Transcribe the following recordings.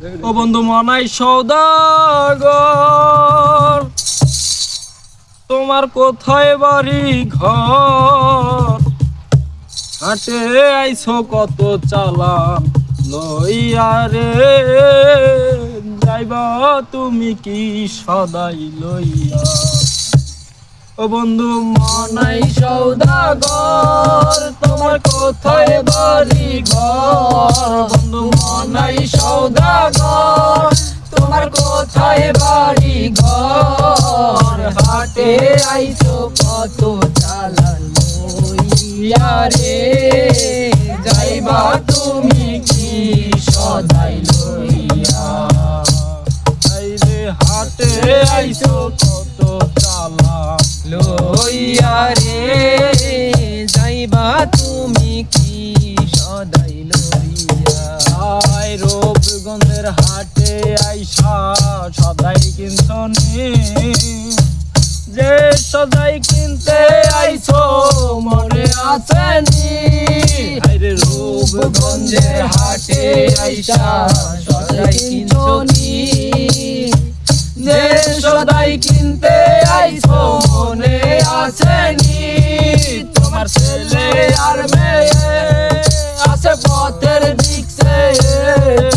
ও বন্ধু মনাই সওদাগর, তোমার কোথায় বাড়ি ঘর? হাটে আইছো কত চালান লইয়া রে, যাইবা তুমি কি সদাই লইয়া? ও বন্ধু মনাই সওদাগর, তোমার কোথায় বাড়ি ঘর? বন্ধু মনাই সওদাগর, তোমার কোথায় বাড়ি ঘর? হাটে আইছো কত চালান লইয়া রে, যাইবা তুমি কি সদাই লইয়া? আইরে হাটে আইছো কত চালান লইয়া রে, যাইবা তুমি কি সদাই লইয়া? আয় রূপগঞ্জের হাটে আইসা সদাই কিনছনি, যে সদাই কিনতে আইছো মনে আসেনি? আরে রূপগঞ্জের হাটে আইসা সদাই কিনছনি, যে সদাই কিনতে আইছো মনে আসেনি? তোমার ছেলে আর মেয়ে আছে পথের দিকে,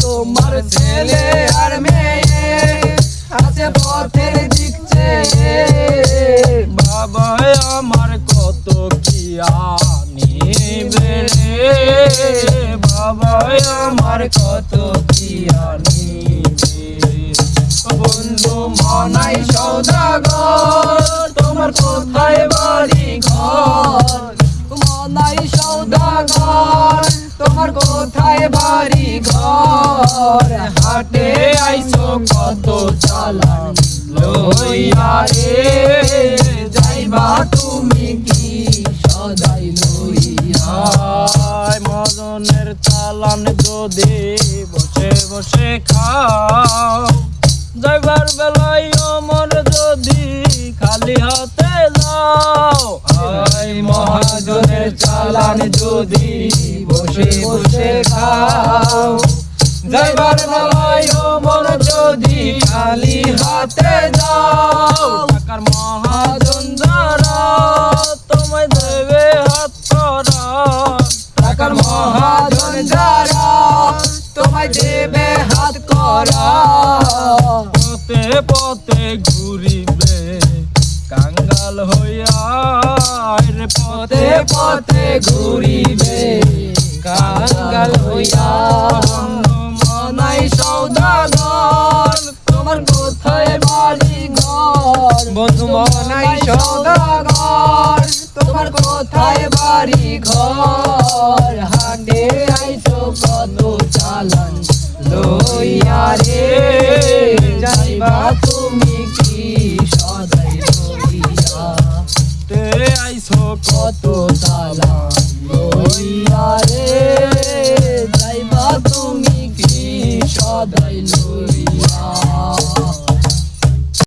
তোমার ছেলে আর মেয়ে আছে পথের দিকে। বাবা আমার কত কি আনিবে রে, বাবা আমার কত কি আনিবে? বন্ধু মনাই সওদাগর, তোমার কোথায় বাড়ি ঘর? মনাই সওদাগর, তোমার কোথায় বাড়ি ঘর? হাটে আইছো কত চালান লইয়া রে, যাইবা তুমি কি সদাই লইয়া? মদনের চালান যদি বসে বসে খাও, যাইবার বেলায় অমর যদি খালি হাতে যাও। আই মহাজনের চালান যদি বসে বসে খাও, যাইবার বেলায় অমর যদি খালি হাতে যাও। টাকার মহাজন যারা তোমায় দেবে হাত করা, টাকার মহাজন যারা তোমায় দেবে হাত করা। পথে পথে ঘুরিবে কাঙ্গাল হইয়া রে, পথে পথে ঘুরিবে কাঙ্গাল হইয়া। মনাই সওদাগর, তোমার কোথায় বাড়ি ঘর? বন্ধু মনাই সওদাগর, তোমার কোথায় বাড়ি ঘর?